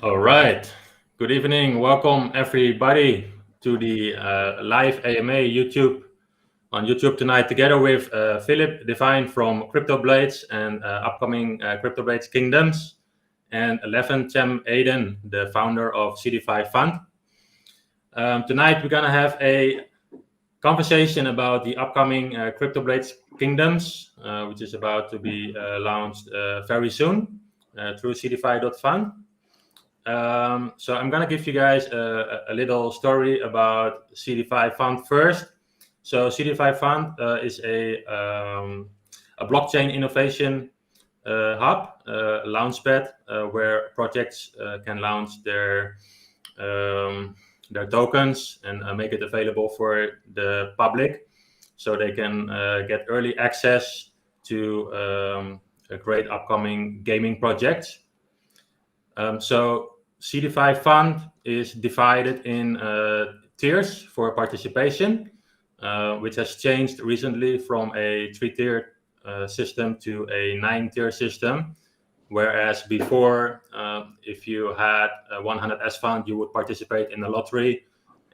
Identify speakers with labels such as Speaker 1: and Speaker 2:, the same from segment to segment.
Speaker 1: All right. Good evening. Welcome everybody to the live AMA on YouTube tonight, together with Phillip, Devine from CryptoBlades and upcoming CryptoBlades Kingdoms, and Levent Aydan, the founder of Seedify HODLers. Tonight we're gonna have a conversation about the upcoming CryptoBlades Kingdoms, which is about to be launched very soon through Seedify.fund. So I'm gonna give you guys a little story about Seedify HODLers first. So Seedify HODLers is a blockchain innovation hub, launchpad, where projects can launch their tokens and make it available for the public, so they can get early access to a great upcoming gaming projects. So Seedify HODLers is divided in tiers for participation, which has changed recently from a 3-tier system to a 9-tier system. Whereas before, if you had 100 SFUND, you would participate in a lottery.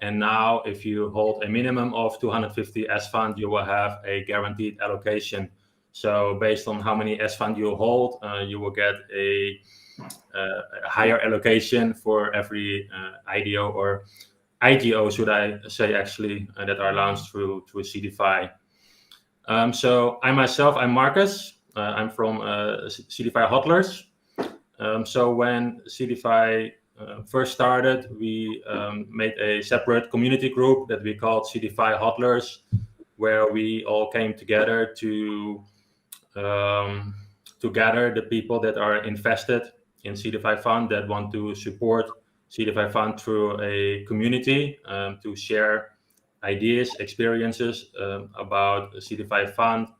Speaker 1: And now, if you hold a minimum of 250 SFUND, you will have a guaranteed allocation. So based on how many SFUND you hold, you will get a higher allocation for every IDO or IGO, should I say, actually, that are launched through Seedify. So I'm Marcus. I'm from Seedify HODLers. So when Seedify first started, we made a separate community group that we called Seedify HODLers, where we all came together to gather the people that are invested in Seedify HODLers, that want to support Seedify HODLers through a community, to share ideas, experiences about Seedify HODLers,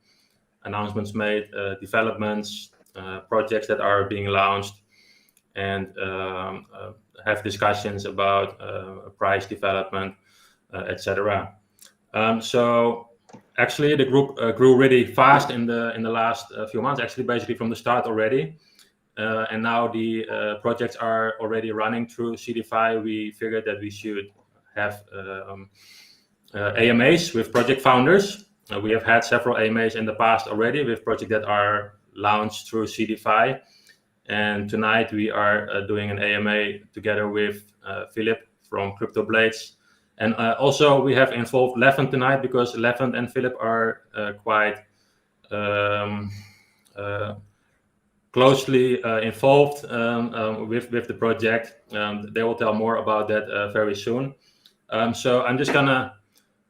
Speaker 1: announcements made, developments, projects that are being launched, and have discussions about price development, etc. So actually, the group grew really fast in the last few months. Actually, basically from the start already. And now the projects are already running through Seedify. We figured that we should have AMAs with project founders. We have had several AMAs in the past already with projects that are launched through Seedify. And tonight we are doing an AMA together with Phillip from CryptoBlades. And also we have involved Levent tonight, because Levent and Phillip are quite closely involved with the project. They will tell more about that very soon. So I'm just gonna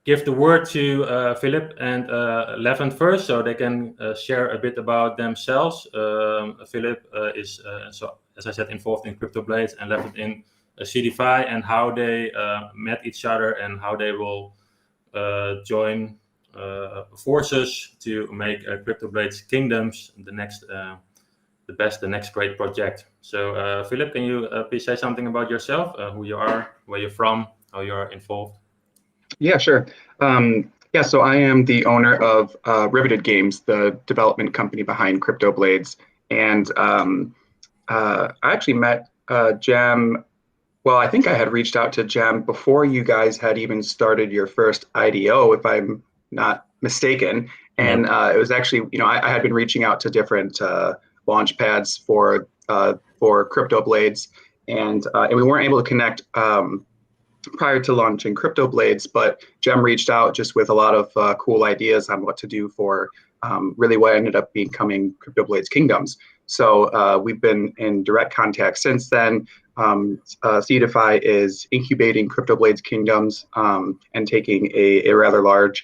Speaker 1: give the word to Phillip and Levent first, so they can share a bit about themselves. Phillip is, so as I said, involved in CryptoBlades, and Levent in Seedify, and how they met each other and how they will join forces to make CryptoBlades Kingdoms the next great project. So Phillip, can you please say something about yourself, who you are, where you're from, how you are involved?
Speaker 2: Yeah, sure. So I am the owner of Riveted Games, the development company behind CryptoBlades. And I actually met Jem. Well, I think I had reached out to Jem before you guys had even started your first IDO, if I'm not mistaken. And it was actually, I had been reaching out to different launch pads for CryptoBlades, and we weren't able to connect prior to launching CryptoBlades, but Jem reached out just with a lot of cool ideas on what to do for really what ended up becoming CryptoBlades Kingdoms. So we've been in direct contact since then. Seedify is incubating CryptoBlades Kingdoms and taking a rather large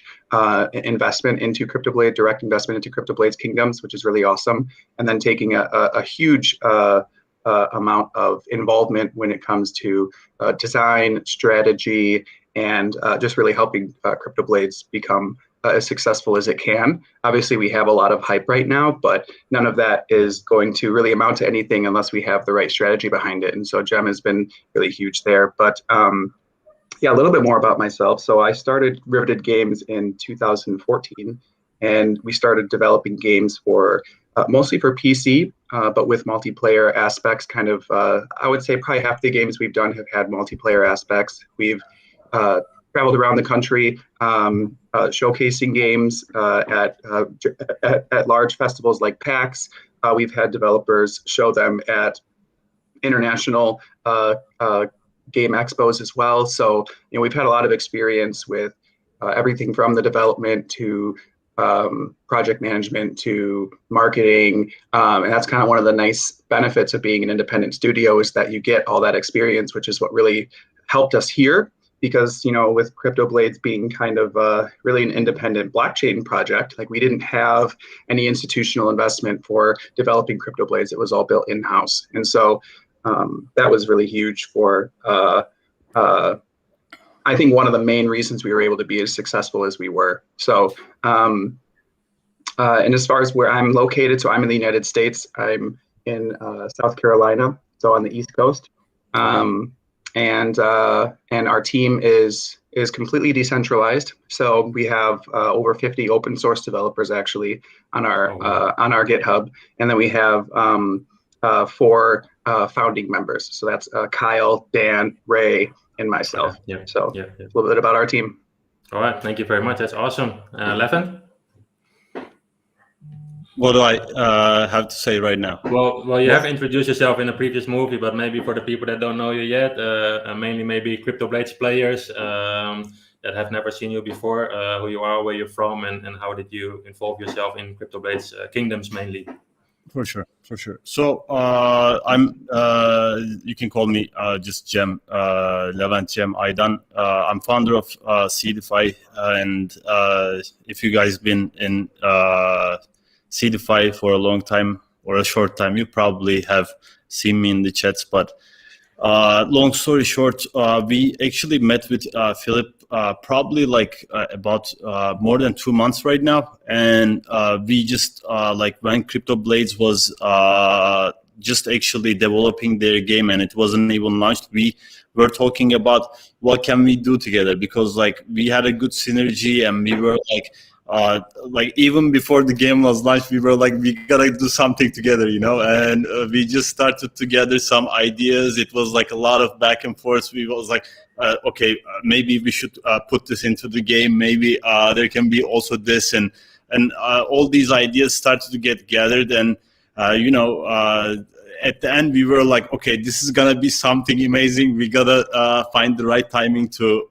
Speaker 2: investment into direct investment into CryptoBlades Kingdoms, which is really awesome. And then taking a huge amount of involvement when it comes to design, strategy, and just really helping CryptoBlades become as successful as it can. Obviously, we have a lot of hype right now, but none of that is going to really amount to anything unless we have the right strategy behind it. And so Jem has been really huge there. But yeah, a little bit more about myself. So I started Riveted Games in 2014. and we started developing games for mostly for PC, but with multiplayer aspects. Kind of, I would say probably half the games we've done have had multiplayer aspects. We've traveled around the country, showcasing games at large festivals like PAX. We've had developers show them at international game expos as well. So, we've had a lot of experience with everything from the development to project management to marketing. And that's kind of one of the nice benefits of being an independent studio, is that you get all that experience, which is what really helped us here. Because, with CryptoBlades being kind of really an independent blockchain project, like we didn't have any institutional investment for developing CryptoBlades. It was all built in-house. And so that was really huge for, I think, one of the main reasons we were able to be as successful as we were. So, and as far as where I'm located, so I'm in the United States. I'm in South Carolina, so on the East Coast. And our team is completely decentralized. So we have over 50 open source developers actually on our GitHub, and then we have 4 founding members. So that's Kyle, Dan, Ray, and myself.
Speaker 1: Yeah.
Speaker 2: So a little bit about our team.
Speaker 1: All right, thank you very much. That's awesome. Levent?
Speaker 3: What do I have to say right now?
Speaker 1: Well, you have introduced yourself in a previous movie, but maybe for the people that don't know you yet, mainly maybe CryptoBlades players that have never seen you before, who you are, where you're from, and how did you involve yourself in CryptoBlades Kingdoms mainly?
Speaker 3: For sure. So I'm, you can call me just Gem, Levent Gem Aydan. I'm founder of Seedify, and if you guys been in Seedify for a long time or a short time, you probably have seen me in the chats. But long story short, we actually met with Phillip probably like about more than 2 months right now, and we just like when CryptoBlades was just actually developing their game and it wasn't even launched, we were talking about what can we do together, because like we had a good synergy, and we were like even before the game was launched, we were like, we gotta do something together, and we just started to gather some ideas. It was like a lot of back and forth. We was like, okay, maybe we should put this into the game. Maybe there can be also this, and all these ideas started to get gathered, and at the end we were like, okay, this is gonna be something amazing. We gotta find the right timing to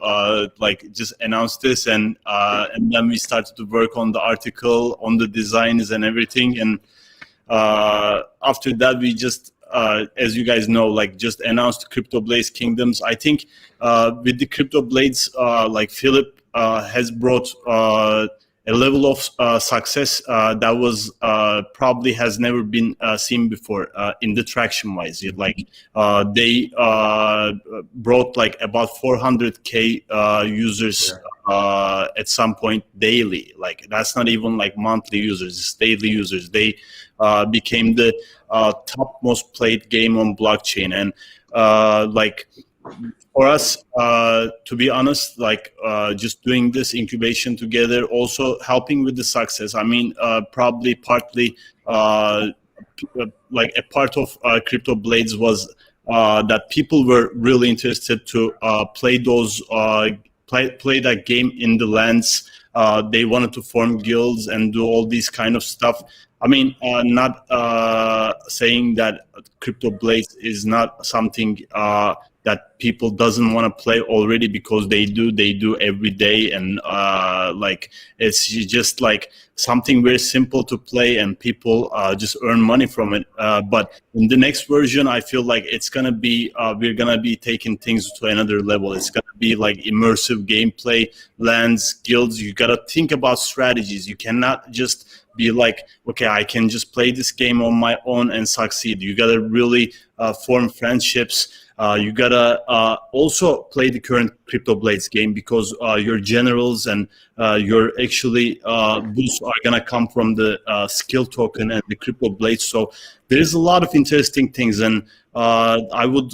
Speaker 3: like just announce this, and then we started to work on the article, on the designs and everything, and after that we just as you guys know, like just announced CryptoBlades Kingdoms. I think with the CryptoBlades, like Phillip has brought a level of success that was probably has never been seen before in the traction wise. Like they brought like about 400K users at some point daily. Like that's not even like monthly users, it's daily users. They became the top most played game on blockchain, and like for us, to be honest, like just doing this incubation together, also helping with the success. I mean, probably partly like a part of CryptoBlades was that people were really interested to play those play that game in the lands. They wanted to form guilds and do all these kind of stuff. I mean, not saying that CryptoBlades is not something that people doesn't want to play already, because they do every day, and like it's just like something very simple to play, and people just earn money from it. But in the next version, I feel like it's gonna be we're gonna be taking things to another level. It's gonna be like immersive gameplay, lands, guilds. You gotta think about strategies. You cannot just be like, okay, I can just play this game on my own and succeed. You gotta really form friendships. you gotta also play the current CryptoBlades game, because your generals and your actually boosts are gonna come from the skill token and the CryptoBlades. So there is a lot of interesting things, and I would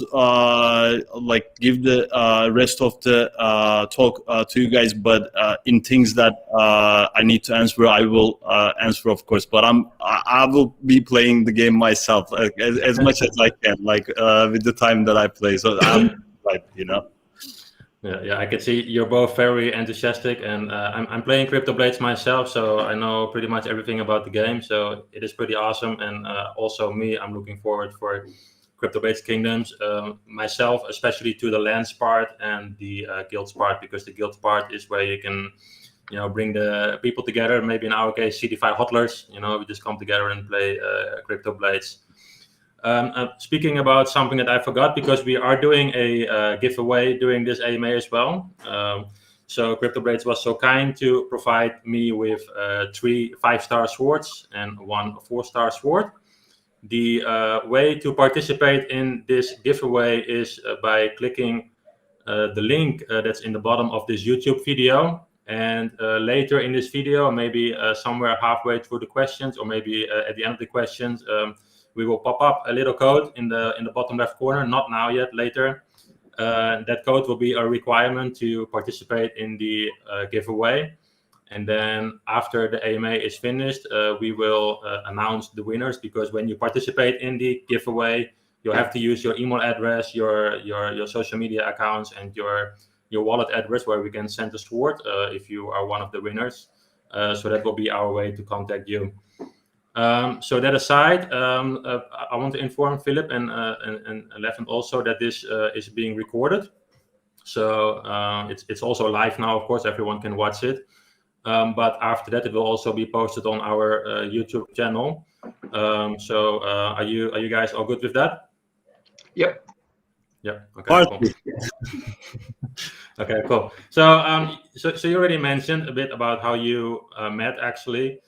Speaker 3: like give the rest of the talk to you guys, but in things that I need to answer, I will answer, of course. But I will be playing the game myself, like, as much as I can, like with the time that I play. So I'm right, you know.
Speaker 1: Yeah, I can see you're both very enthusiastic, and I'm playing CryptoBlades myself, so I know pretty much everything about the game. So it is pretty awesome, and also me, I'm looking forward for CryptoBlades Kingdoms myself, especially to the lands part and the guilds part, because the guilds part is where you can, you know, bring the people together. Maybe in our case, Seedify HODLers. You know, we just come together and play CryptoBlades. Speaking about something that I forgot, because we are doing a giveaway during this AMA as well. So CryptoBlades was so kind to provide me with 3 5-star swords and 1 4-star sword. The way to participate in this giveaway is by clicking the link that's in the bottom of this YouTube video. And later in this video, maybe somewhere halfway through the questions, or maybe at the end of the questions, we will pop up a little code in the bottom left corner. Not now yet, later. That code will be a requirement to participate in the giveaway. And then after the AMA is finished, we will announce the winners, because when you participate in the giveaway, you'll have to use your email address, your social media accounts, and your wallet address, where we can send a sword if you are one of the winners. So that will be our way to contact you. So that aside, I want to inform Phillip and Levent also that this is being recorded. So it's also live now, of course, everyone can watch it. But after that, it will also be posted on our YouTube channel. So are you guys all good with that?
Speaker 2: Yep.
Speaker 1: Yeah. Okay. Cool. Okay. Cool. So so you already mentioned a bit about how you met, actually.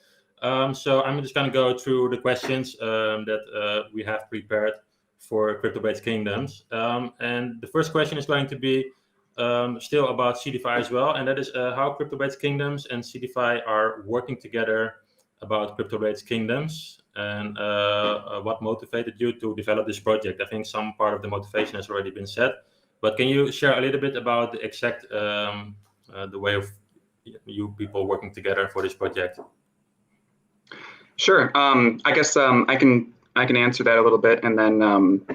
Speaker 1: So I'm just going to go through the questions that we have prepared for CryptoBlades Kingdoms. And the first question is going to be still about Seedify as well, and that is how CryptoBlades Kingdoms and Seedify are working together about CryptoBlades Kingdoms, and what motivated you to develop this project. I think some part of the motivation has already been said, but can you share a little bit about the exact the way of you people working together for this project?
Speaker 2: Sure. I guess I can answer that a little bit, and then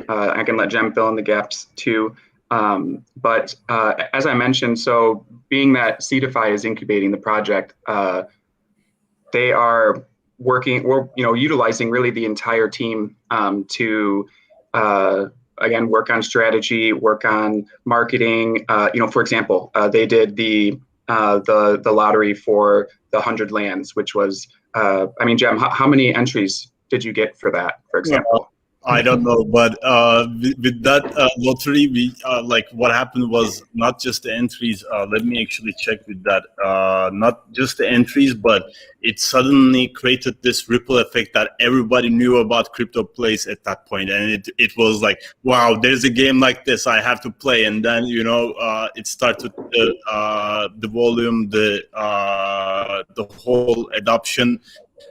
Speaker 2: I can let Jem fill in the gaps too. But as I mentioned, so being that Seedify is incubating the project, they are working, or utilizing really the entire team to again work on strategy, work on marketing. For example, they did the lottery for the 100 lands, which was I mean, Jem, how many entries did you get for that, for example?
Speaker 3: I don't know, but with that lottery, we like what happened was not just the entries. Let me actually check with that. Not just the entries, but it suddenly created this ripple effect that everybody knew about CryptoBlades at that point, and it was like, wow, there's a game like this, I have to play. And then it started the volume, the whole adoption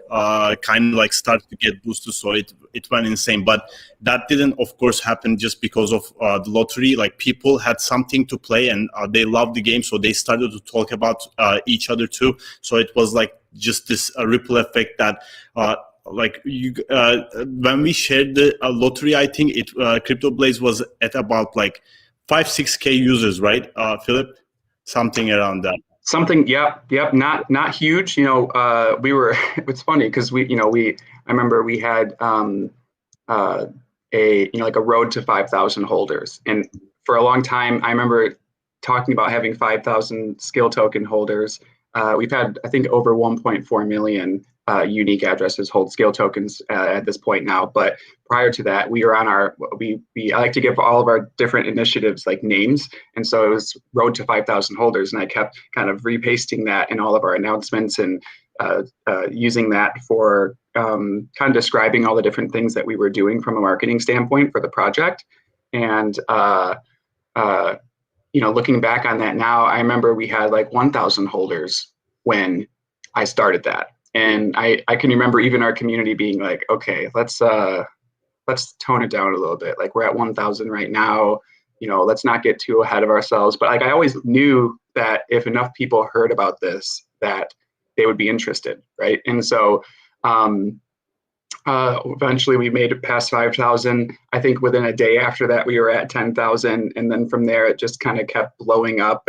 Speaker 3: kind of like started to get boosted, so it went insane. But that didn't, of course, happen just because of the lottery. Like, people had something to play, and they loved the game, so they started to talk about each other too. So it was like just this ripple effect that like when we shared the lottery, I think CryptoBlades was at about like 5-6K users, right, Phillip? Something around that.
Speaker 2: Something, yep, not huge. We were. It's funny because I remember we had like a road to 5,000 holders, and for a long time, I remember talking about having 5,000 skill token holders. We've had, I think, over 1.4 million unique addresses hold skill tokens at this point now. But prior to that, we were on I like to give all of our different initiatives like names, and so it was road to 5,000 holders, and I kept kind of repasting that in all of our announcements and using that for kind of describing all the different things that we were doing from a marketing standpoint for the project. And looking back on that now, I remember we had like 1,000 holders when I started that, and I can remember even our community being like, okay, let's tone it down a little bit. Like, we're at 1,000 right now. Let's not get too ahead of ourselves. But like, I always knew that if enough people heard about this, that they would be interested, right? And so eventually we made it past 5,000. I think within a day after that, we were at 10,000. And then from there, it just kind of kept blowing up,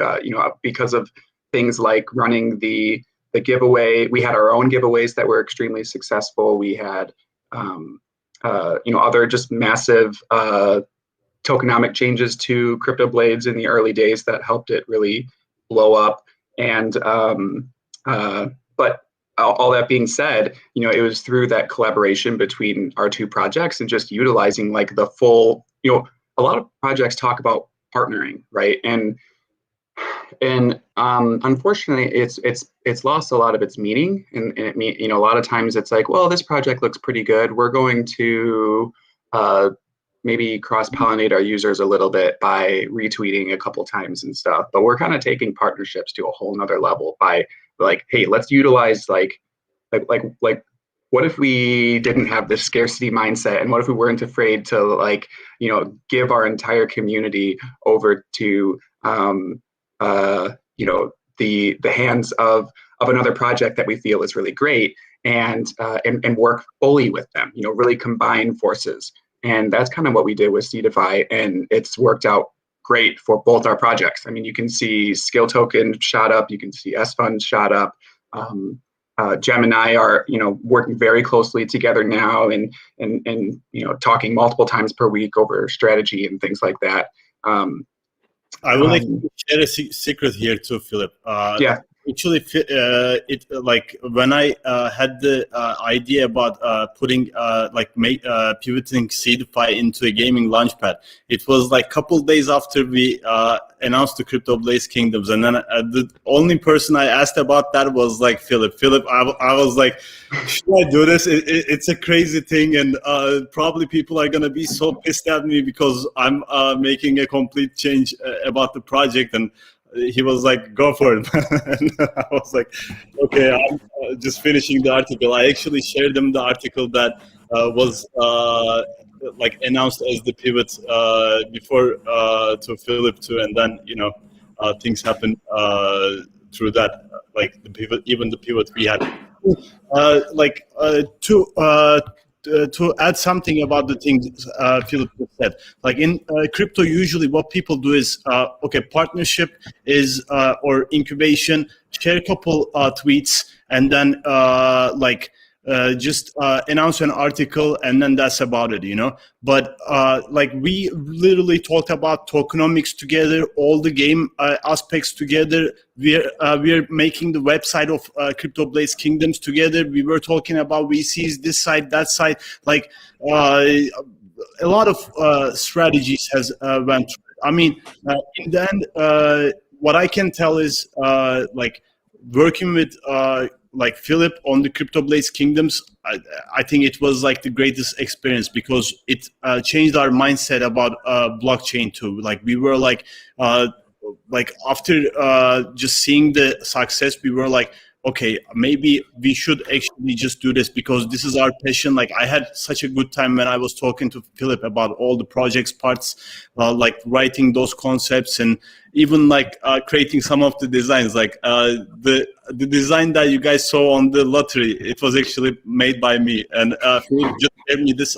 Speaker 2: because of things like running the giveaway. We had our own giveaways that were extremely successful. We had, other just massive tokenomic changes to CryptoBlades in the early days that helped it really blow up. And but all that being said, it was through that collaboration between our two projects and just utilizing like the full, a lot of projects talk about partnering, right? And unfortunately, it's lost a lot of its meaning. And a lot of times it's like, well, this project looks pretty good. We're going to maybe cross-pollinate our users a little bit by retweeting a couple times and stuff. But we're kind of taking partnerships to a whole nother level by like, hey, let's utilize like what if we didn't have this scarcity mindset, and what if we weren't afraid to like, give our entire community over to the hands of another project that we feel is really great, and work fully with them, really combine forces. And that's kind of what we did with Seedify, and it's worked out great for both our projects. I mean, you can see Skill Token shot up, you can see SFUND shot up. Gem and I are, working very closely together now, and talking multiple times per week over strategy and things like that.
Speaker 3: I will share a secret here too, Phillip.
Speaker 2: Yeah.
Speaker 3: Actually, it like when I had the idea about putting pivoting Seedify into a gaming launchpad, it was like a couple days after we announced the CryptoBlades Kingdoms, and then the only person I asked about that was like Phillip. Phillip, I was like, should I do this? It's a crazy thing, and probably people are gonna be so pissed at me because I'm making a complete change about the project. And he was like, go for it. And I was like, okay, I'm just finishing the article. I actually shared them the article that was announced as the pivot before to Phillip too, and then things happened through that, like the pivot, even the pivot we had. To add something about the things Phillip said, like in crypto, usually what people do is, partnership is or incubation, share a couple tweets, and then just announce an article, and then that's about it, But we literally talked about tokenomics together, all the game aspects together. We're making the website of CryptoBlades Kingdoms together. We were talking about VCs, this side, that side. Like a lot of strategies has went through it. I mean, in the end, what I can tell is working with Phillip on the CryptoBlades Kingdoms, I think it was like the greatest experience because it changed our mindset about blockchain too. Like we were after just seeing the success, we were like, okay, maybe we should actually just do this because this is our passion. Like I had such a good time when I was talking to Phillip about all the projects parts, writing those concepts and even creating some of the designs. Like the design that you guys saw on the lottery, it was actually made by me. And Phillip just gave me this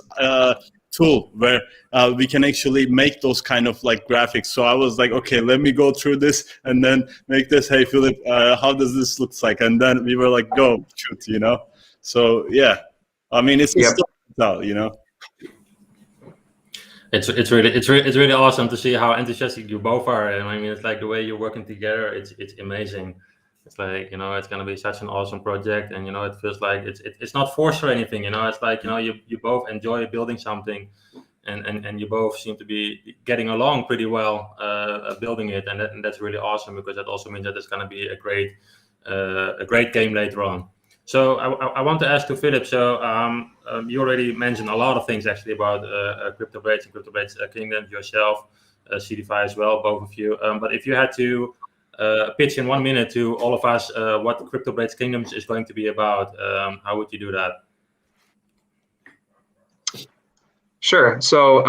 Speaker 3: tool where we can actually make those kind of graphics. So I was like, okay, let me go through this and then make this. Hey, Phillip, how does this look like? And then we were like, go shoot, So yeah, I mean, it's still,
Speaker 1: It's really awesome to see how enthusiastic you both are. And I mean, it's like the way you're working together. It's amazing. It's like, it's going to be such an awesome project, and it feels like it's not forced or anything. It's like you both enjoy building something, and you both seem to be getting along pretty well building it, and that's really awesome because that also means that it's going to be a great game later on. So I want to ask to Phillip. So you already mentioned a lot of things actually about CryptoBlades and CryptoBlades Kingdom, yourself, Seedify as well, both of you. But if you had to pitch in 1 minute to all of us what CryptoBlades Kingdoms is going to be about, how would you do that?
Speaker 2: Sure. So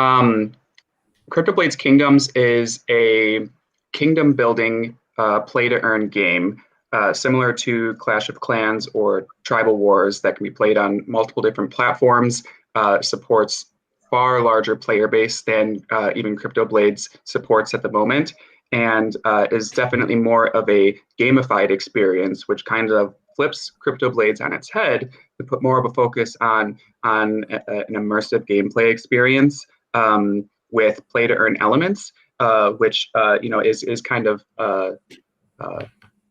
Speaker 2: CryptoBlades Kingdoms is a kingdom building play-to-earn game similar to Clash of Clans or Tribal Wars that can be played on multiple different platforms, supports far larger player base than even CryptoBlades supports at the moment, and is definitely more of a gamified experience, which kind of flips CryptoBlades on its head to put more of a focus on an immersive gameplay experience with play-to-earn elements, which is kind of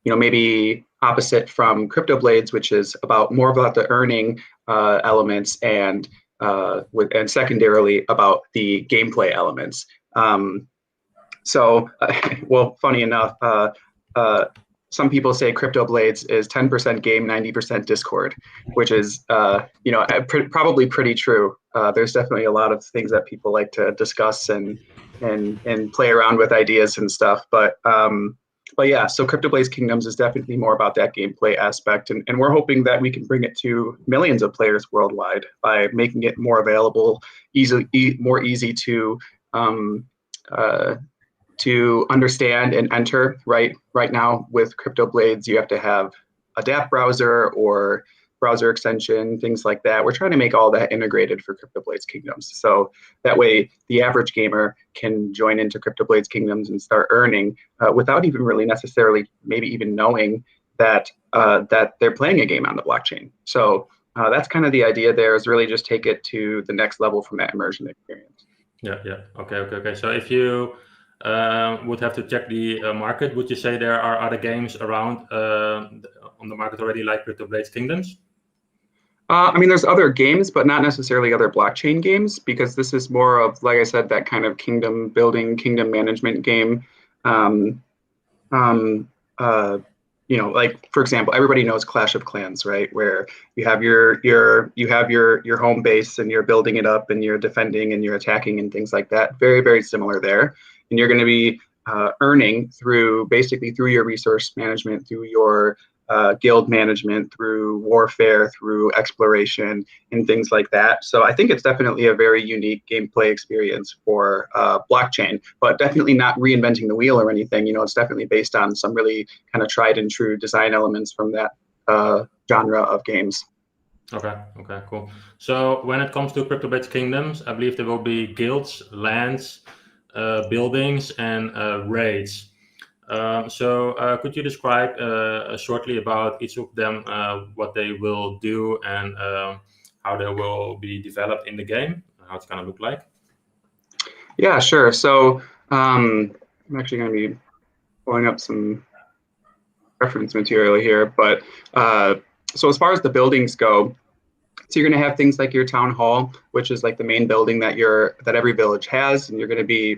Speaker 2: maybe opposite from CryptoBlades, which is more about the earning elements and secondarily about the gameplay elements. Well, funny enough, some people say CryptoBlades is 10% game, 90% Discord, which is probably pretty true. There's definitely a lot of things that people like to discuss and play around with ideas and stuff. But yeah, so CryptoBlades Kingdoms is definitely more about that gameplay aspect, and we're hoping that we can bring it to millions of players worldwide by making it more available, more easy to understand and enter. Right now with CryptoBlades, you have to have a dApp browser or browser extension, things like that. We're trying to make all that integrated for CryptoBlades Kingdoms, so that way the average gamer can join into CryptoBlades Kingdoms and start earning without even really necessarily maybe even knowing that they're playing a game on the blockchain. So that's kind of the idea there, is really just take it to the next level from that immersion experience.
Speaker 1: Yeah. Okay. So if you would have to check the market, would you say there are other games around on the market already like CryptoBlades Kingdoms?
Speaker 2: I mean, there's other games, but not necessarily other blockchain games, because this is more of, like I said, that kind of kingdom building, kingdom management game. Like, for example, everybody knows Clash of Clans, right? Where you have your home base and you're building it up and you're defending and you're attacking and things like that. Very, very similar there. And you're going to be earning through your resource management, through your guild management, through warfare, through exploration, and things like that. So I think it's definitely a very unique gameplay experience for blockchain, but definitely not reinventing the wheel or anything. It's definitely based on some really kind of tried and true design elements from that genre of games.
Speaker 1: Okay, cool. So when it comes to CryptoBlades Kingdoms, I believe there will be guilds, lands, buildings, and raids. So could you describe shortly about each of them, what they will do and how they will be developed in the game, how it's going to look like?
Speaker 2: Yeah, sure. So I'm actually going to be pulling up some reference material here, but so as far as the buildings go, so you're going to have things like your town hall, which is like the main building that every village has, and you're going to be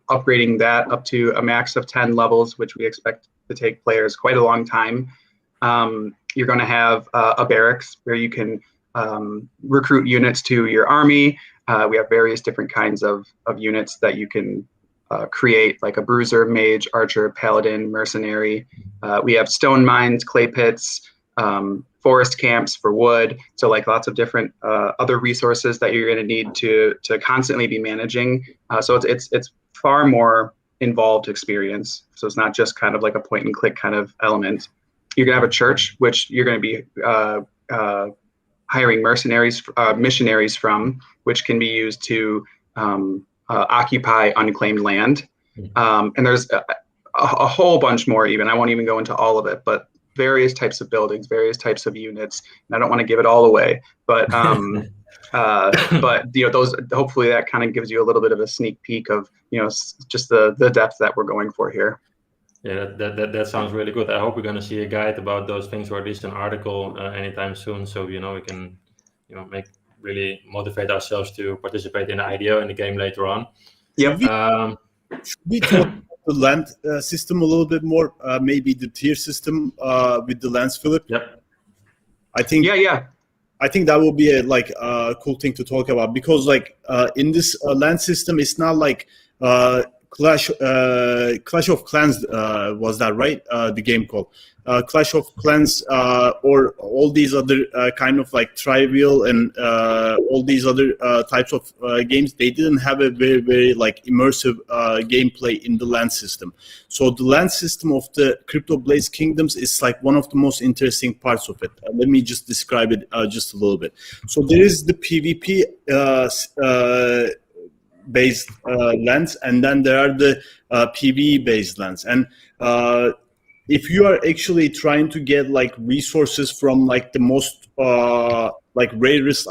Speaker 2: upgrading that up to a max of 10 levels, which we expect to take players quite a long time. You're going to have a barracks where you can recruit units to your army. We have various different kinds of units that you can create, like a bruiser, mage, archer, paladin, mercenary. We have stone mines, clay pits, forest camps for wood, so like lots of different other resources that you're going to need to constantly be managing. So it's far more involved experience. So it's not just kind of like a point and click kind of element. You're going to have a church, which you're going to be hiring missionaries from, which can be used to occupy unclaimed land. And there's a whole bunch more even. I won't even go into all of it, but various types of buildings, various types of units. And I don't want to give it all away, but those, hopefully that kind of gives you a little bit of a sneak peek of just the depth that we're going for here.
Speaker 1: Yeah, that sounds really good. I hope we're going to see a guide about those things, or at least an article anytime soon, so we can really motivate ourselves to participate in the IDO in the game later on.
Speaker 2: Yep.
Speaker 3: Should we talk about the land system a little bit more? Maybe the tier system with the lands, Phillip?
Speaker 1: Yep.
Speaker 3: I think
Speaker 2: Yeah.
Speaker 3: I think that will be a cool thing to talk about, because in this land system, it's not like Clash of Clans was that right? The game called Clash of Clans, or all these other kind of like Trivial and all these other types of games. They didn't have a very, very like immersive gameplay in the land system. So the land system of the CryptoBlades Kingdoms is like one of the most interesting parts of it. Let me just describe it just a little bit. So there is the PvP based lands, and then there are the PvE based lands. And if you are actually trying to get like resources from like the most like rarest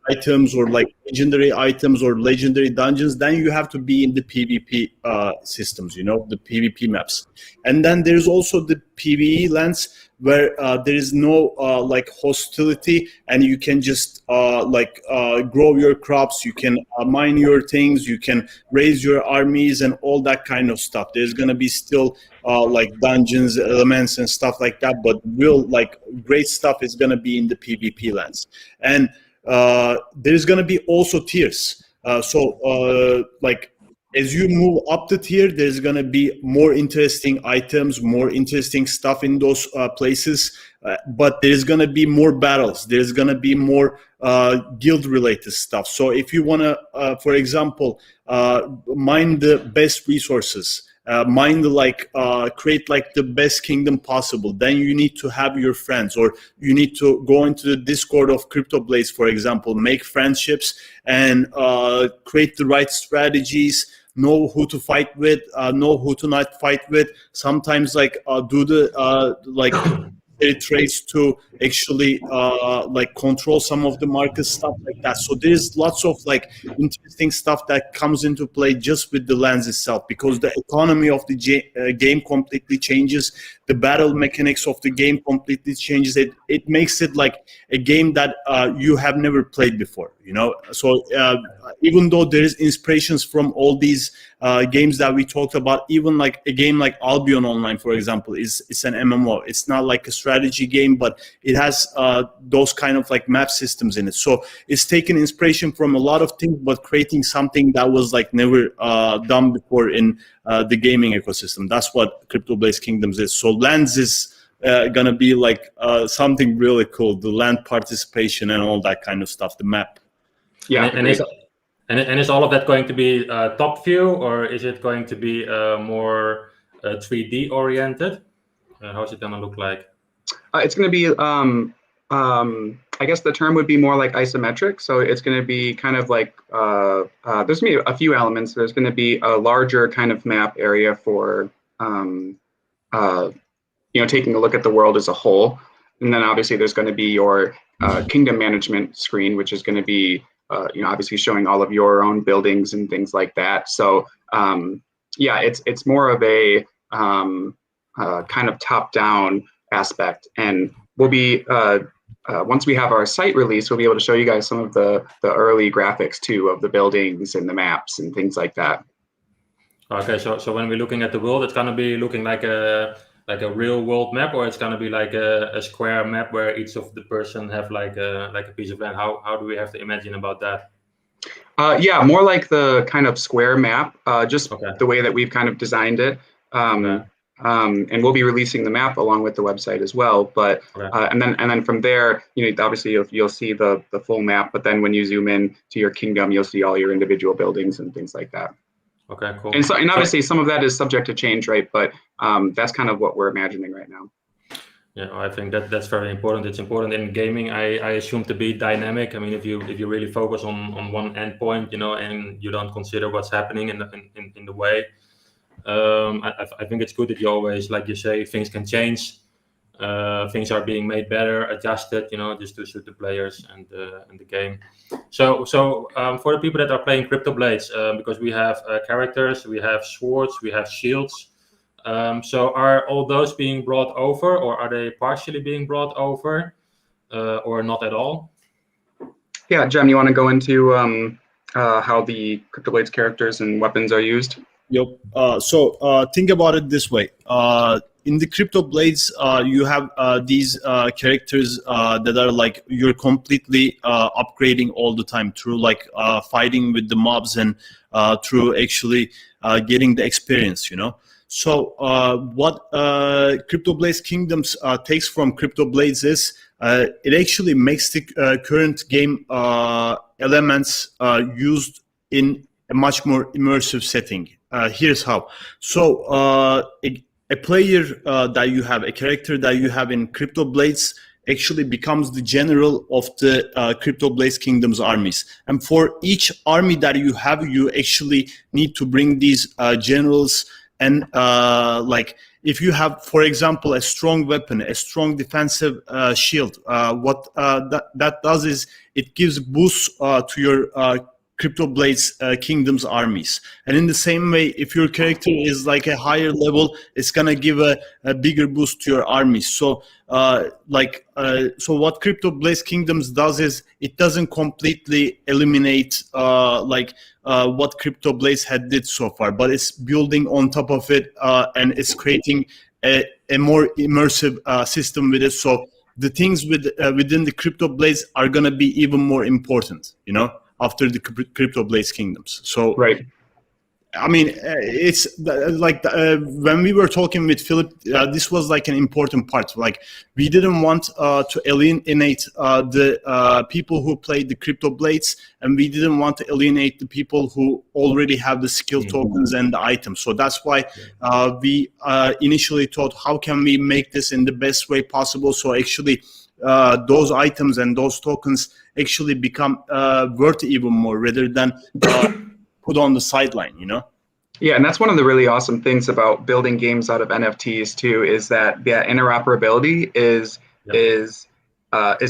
Speaker 3: items or like legendary items or legendary dungeons, then you have to be in the PvP systems, you know, the PvP maps. And then there's also the PvE lands where there is no like hostility, and you can just grow your crops, you can mine your things, you can raise your armies and all that kind of stuff. There's going to be still like dungeons, elements and stuff like that, but real like great stuff is going to be in the PvP lands. And there's going to be also tiers. Like as you move up the tier, there's going to be more interesting items, more interesting stuff in those places. But there's going to be more battles. There's going to be more guild-related stuff. So if you want to, for example, mine the best resources, create like the best kingdom possible, then you need to have your friends, or you need to go into the Discord of CryptoBlades, for example, make friendships and create the right strategies, know who to fight with, know who to not fight with. Sometimes do the trades to actually control some of the market, stuff like that. So there's lots of like interesting stuff that comes into play just with the lands itself, because the economy of the game completely changes. The battle mechanics of the game completely changes. It makes it like a game that you have never played before, you know. So even though there is inspirations from all these games that we talked about, even like a game like Albion Online, for example, it's an MMO. It's not like a strategy game, but it has those kind of like map systems in it. So it's taken inspiration from a lot of things, but creating something that was like never done before in the gaming ecosystem. That's what CryptoBlades Kingdoms is. So lands is gonna be like something really cool. The land participation and all that kind of stuff. The map.
Speaker 2: Yeah,
Speaker 1: and is all of that going to be top view, or is it going to be more 3D oriented? How's it gonna look like?
Speaker 2: It's going to be, I guess the term would be more like isometric. So it's going to be kind of like, there's going to be a few elements. There's going to be a larger kind of map area for, taking a look at the world as a whole. And then obviously there's going to be your kingdom management screen, which is going to be, obviously showing all of your own buildings and things like that. So it's more of a kind of top-down aspect, and we'll be once we have our site release, we'll be able to show you guys some of the early graphics too of the buildings and the maps and things like that.
Speaker 1: Okay, so when we're looking at the world, it's gonna be looking like a real world map, or it's gonna be like a square map where each of the person have like a piece of land. How do we have to imagine about that?
Speaker 2: More like the kind of square map, just the way that we've kind of designed it. And we'll be releasing the map along with the website as well. But and then from there, obviously you'll see the full map. But then when you zoom in to your kingdom, you'll see all your individual buildings and things like that.
Speaker 1: Okay, cool.
Speaker 2: And obviously some of that is subject to change, right? But that's kind of what we're imagining right now.
Speaker 1: Yeah, I think that's very important. It's important in gaming, I assume, to be dynamic. I mean, if you really focus on one endpoint, and you don't consider what's happening in the way. I think it's good that you always, like you say, things can change. Things are being made better, adjusted, just to suit the players and the game. So for the people that are playing CryptoBlades, because we have characters, we have swords, we have shields. So are all those being brought over, or are they partially being brought over, or not at all?
Speaker 2: Yeah, Jem, you want to go into how the CryptoBlades characters and weapons are used?
Speaker 3: Yep. So think about it this way. In the CryptoBlades, you have these characters that are like you're completely upgrading all the time through like fighting with the mobs and through actually getting the experience, you know. So what CryptoBlades Kingdoms takes from CryptoBlades is it actually makes the current game elements used in a much more immersive setting. Here's how. So a player that you have, a character that you have in CryptoBlades actually becomes the general of the CryptoBlades Kingdom's armies. And for each army that you have, you actually need to bring these generals. And like if you have, for example, a strong weapon, a strong defensive shield, what that does is it gives boosts to your CryptoBlades Kingdom's armies. And in the same way, if your character is like a higher level, it's gonna give a bigger boost to your armies. So so what CryptoBlades Kingdoms does is it doesn't completely eliminate what CryptoBlades had did so far, but it's building on top of it and it's creating a more immersive system with it. So the things within the CryptoBlades are gonna be even more important, you know, after the CryptoBlades Kingdoms. So
Speaker 2: right.
Speaker 3: I mean, it's like when we were talking with Phillip, this was like an important part. Like we didn't want to alienate the people who played the CryptoBlades, and we didn't want to alienate the people who already have the skill tokens and the items. So that's why we initially thought, how can we make this in the best way possible? So actually, those items and those tokens actually become worth even more rather than put on the sideline, you know?
Speaker 2: Yeah, and that's one of the really awesome things about building games out of NFTs too, is that the interoperability is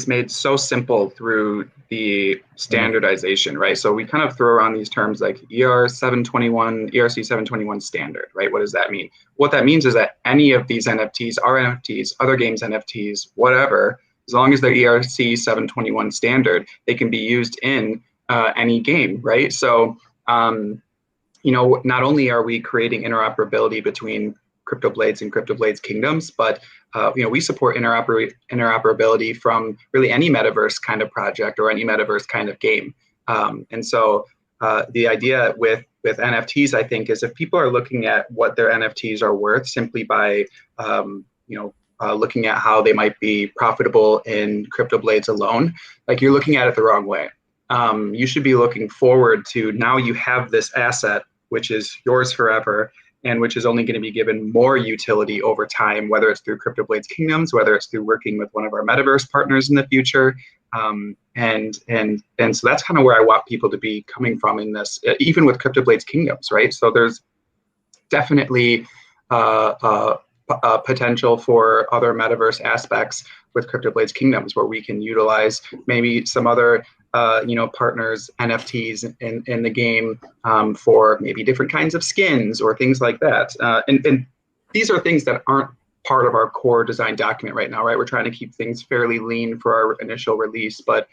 Speaker 2: made so simple through the standardization, right? So we kind of throw around these terms like ERC 721 standard, right? What does that mean? What that means is that any of these NFTs, our NFTs, other games NFTs, whatever, as long as they're ERC 721 standard, they can be used in any game, right? So you know, not only are we creating interoperability between CryptoBlades and CryptoBlades Kingdoms, but you know, we support interoperability from really any metaverse kind of project or any metaverse kind of game. And so the idea with NFTs, I think, is if people are looking at what their NFTs are worth simply by looking at how they might be profitable in CryptoBlades alone, like you're looking at it the wrong way. You should be looking forward to now you have this asset, which is yours forever, and which is only going to be given more utility over time, whether it's through CryptoBlades Kingdoms, whether it's through working with one of our metaverse partners in the future. And so that's kind of where I want people to be coming from in this, even with CryptoBlades Kingdoms, right? So there's definitely potential for other metaverse aspects with CryptoBlades Kingdoms, where we can utilize maybe some other partners NFTs in the game for maybe different kinds of skins or things like that. And these are things that aren't part of our core design document right now, right? We're trying to keep things fairly lean for our initial release, but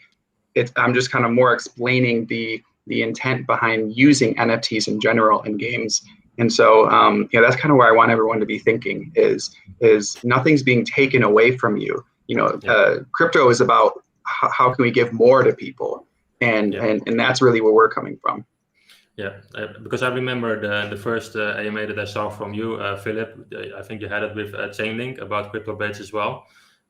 Speaker 2: I'm just kind of more explaining the intent behind using NFTs in general in games. And so that's kind of where I want everyone to be thinking is nothing's being taken away from you. Crypto is about how can we give more to people, and that's really where we're coming from.
Speaker 1: Yeah, because I remember the first AMA that I saw from you, Phillip. I think you had it with Chainlink about CryptoBlades as well,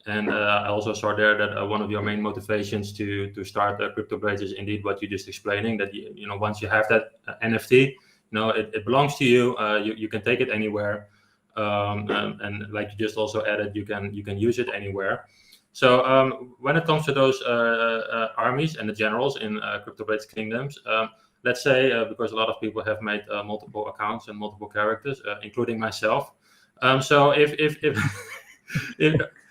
Speaker 1: and I also saw there that one of your main motivations to start CryptoBlades is indeed what you just explaining. That once you have that NFT, it belongs to you. You can take it anywhere, and like you just also added, you can use it anywhere. So when it comes to those armies and the generals in CryptoBlades Kingdoms, let's say, because a lot of people have made multiple accounts and multiple characters, including myself. So if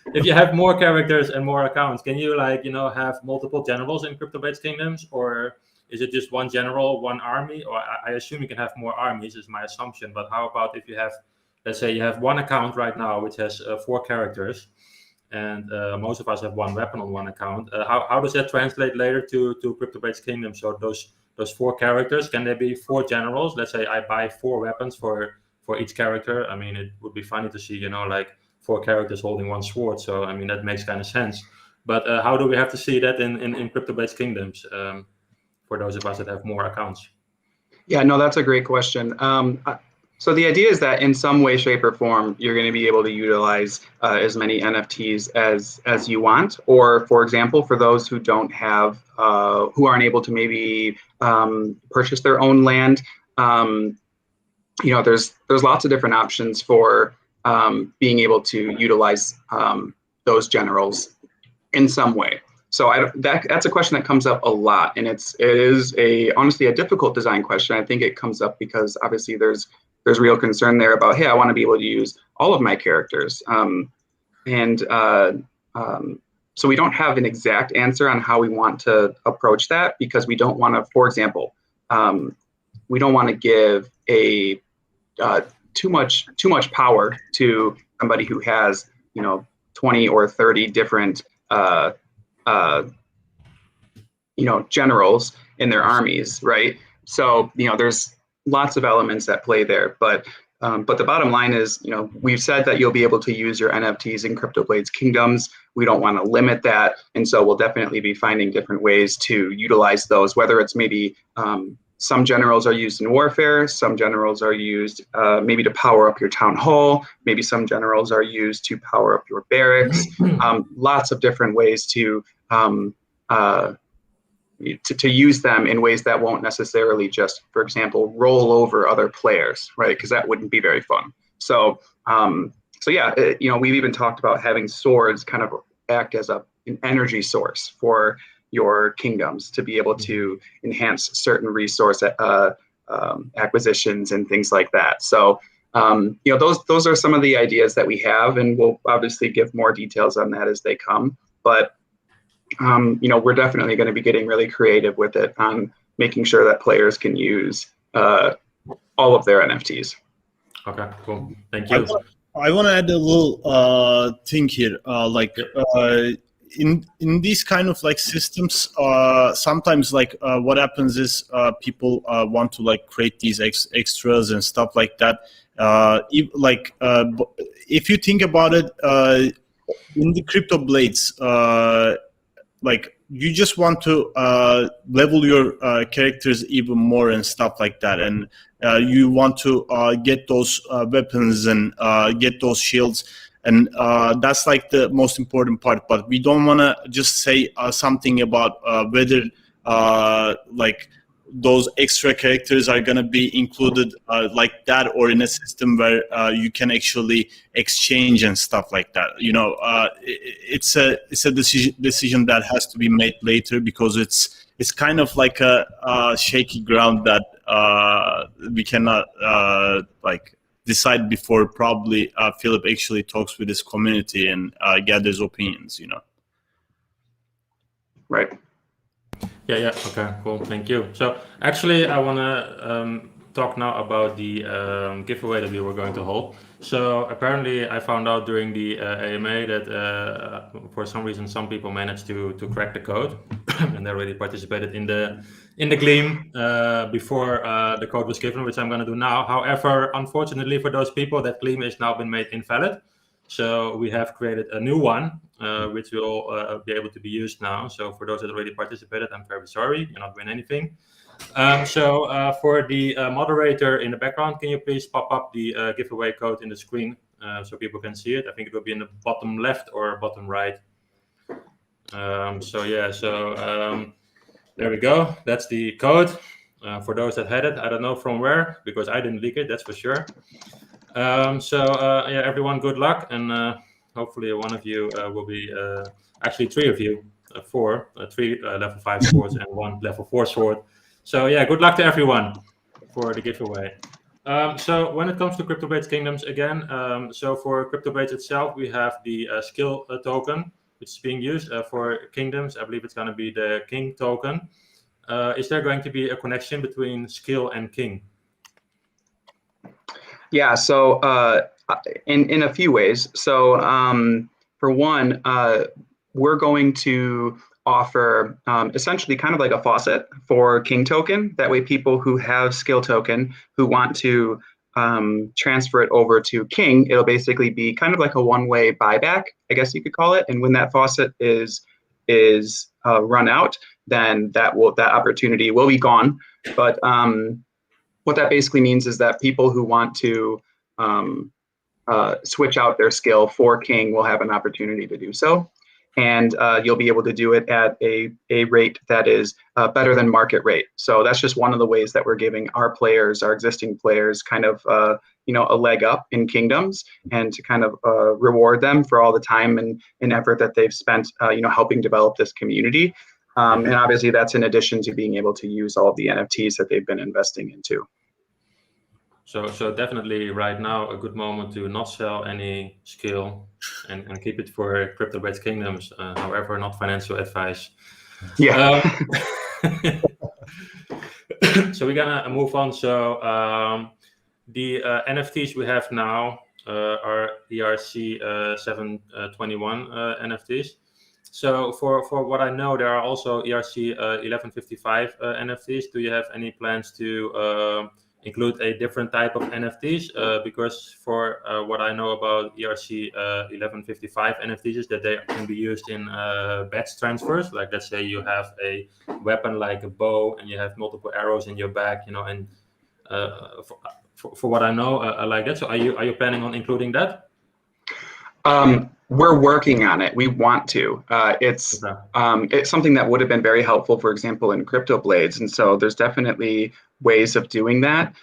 Speaker 1: if you have more characters and more accounts, can you have multiple generals in CryptoBlades Kingdoms, or is it just one general, one army? Or I assume you can have more armies, is my assumption. But how about if you have, let's say, you have one account right now which has 4 characters. And most of us have one weapon on one account. How does that translate later to CryptoBlades Kingdom? So those those 4 characters, can there be 4 generals? Let's say I buy 4 weapons for each character. I mean, it would be funny to see, like 4 characters holding 1 sword. So I mean, that makes kind of sense. But how do we have to see that in CryptoBlades Kingdoms for those of us that have more accounts?
Speaker 2: Yeah, no, that's a great question. So the idea is that in some way, shape, or form, you're going to be able to utilize as many NFTs as you want. Or, for example, for those who don't have, who aren't able to maybe purchase their own land, there's lots of different options for being able to utilize those generals in some way. So that's a question that comes up a lot, and it is honestly a difficult design question. I think it comes up because obviously there's real concern there about, hey, I want to be able to use all of my characters, so we don't have an exact answer on how we want to approach that, because we don't want to, for example, we don't want to give too much power to somebody who has 20 or 30 different generals in their armies, right? So there's lots of elements at play there, but the bottom line is, we've said that you'll be able to use your NFTs in CryptoBlades Kingdoms. We don't want to limit that, and so we'll definitely be finding different ways to utilize those, whether it's maybe some generals are used in warfare, some generals are used maybe to power up your town hall, maybe some generals are used to power up your barracks. Lots of different ways to use them in ways that won't necessarily just, for example, roll over other players, right? Because that wouldn't be very fun. So yeah, we've even talked about having swords kind of act as an energy source for your kingdoms to be able to enhance certain resource acquisitions and things like that. So those are some of the ideas that we have, and we'll obviously give more details on that as they come. But we're definitely going to be getting really creative with it on making sure that players can use all of their NFTs.
Speaker 1: Okay, cool. Thank you.
Speaker 3: I want to add a little thing here. In these kind of systems, sometimes what happens is people want to create these extras and stuff like that. If you think about it, in the CryptoBlades, you just want to level your characters even more and stuff like that, and you want to get those weapons and get those shields, and that's the most important part. But we don't want to just say something about whether those extra characters are going to be included like that, or in a system where you can actually exchange and stuff like that. It's a decision that has to be made later, because it's kind of like a shaky ground that we cannot decide before probably Phillip actually talks with his community and gathers opinions.
Speaker 2: Right.
Speaker 1: Yeah. Okay, cool. Thank you. So actually, I want to talk now about the giveaway that we were going to hold. So apparently, I found out during the AMA that for some reason, some people managed to crack the code, and they already participated in the Gleam before the code was given, which I'm going to do now. However, unfortunately for those people, that Gleam has now been made invalid. So we have created a new one, which will be able to be used now. So for those that already participated, I'm very sorry, you not win anything. So for the moderator in the background, can you please pop up the giveaway code in the screen so people can see it? I think it will be in the bottom left or bottom right. There we go. That's the code. For those that had it, I don't know from where, because I didn't leak it, that's for sure. Yeah, everyone, good luck, and hopefully one of you will be, actually 3 of you, 3 level 5 swords and 1 level 4 sword. So yeah, good luck to everyone for the giveaway. So when it comes to CryptoBlades Kingdoms again, so for CryptoBlades itself, we have the skill token, which is being used for Kingdoms. I believe it's going to be the King token. Is there going to be a connection between skill and King?
Speaker 2: Yeah, so in a few ways. So for one, we're going to offer essentially kind of like a faucet for King token. That way people who have skill token who want to transfer it over to King, it'll basically be kind of like a one-way buyback, I guess you could call it. And when that faucet is run out, then that opportunity will be gone. But what that basically means is that people who want to switch out their skill for King will have an opportunity to do so. And you'll be able to do it at a rate that is better than market rate. So that's just one of the ways that we're giving our players, our existing players, kind of a leg up in Kingdoms, and to kind of reward them for all the time and effort that they've spent, helping develop this community. And obviously, that's in addition to being able to use all of the NFTs that they've been investing into.
Speaker 1: So definitely right now a good moment to not sell any skill and keep it for CryptoBlades Kingdoms. However, not financial advice.
Speaker 2: Yeah.
Speaker 1: So we're gonna move on. So the NFTs we have now are ERC 721 NFTs. So for what I know, there are also ERC 1155 NFTs. Do you have any plans to include a different type of NFTs? Because for what I know about ERC 1155 NFTs is that they can be used in batch transfers. Like, let's say you have a weapon like a bow and you have multiple arrows in your back, and for what I know, I like that. So are you planning on including that?
Speaker 2: We're working on it. We want to. It's something that would have been very helpful, for example, in CryptoBlades. And so there's definitely ways of doing that.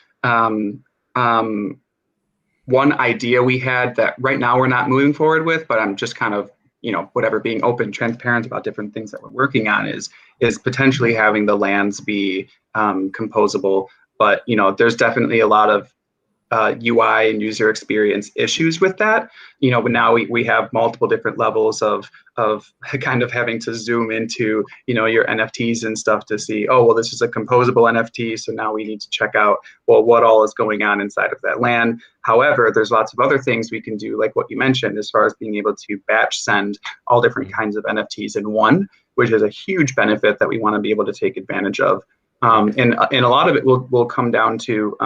Speaker 2: One idea we had that right now we're not moving forward with, but I'm just kind of, being open, transparent about different things that we're working on is potentially having the lands be composable. But, there's definitely a lot of UI and user experience issues with that, but now we have multiple different levels of kind of having to zoom into, your NFTs and stuff to see, oh, well, this is a composable NFT. So now we need to check out, well, what all is going on inside of that land. However, there's lots of other things we can do, like what you mentioned, as far as being able to batch send all different kinds of NFTs in one, which is a huge benefit that we want to be able to take advantage of. And a lot of it will come down to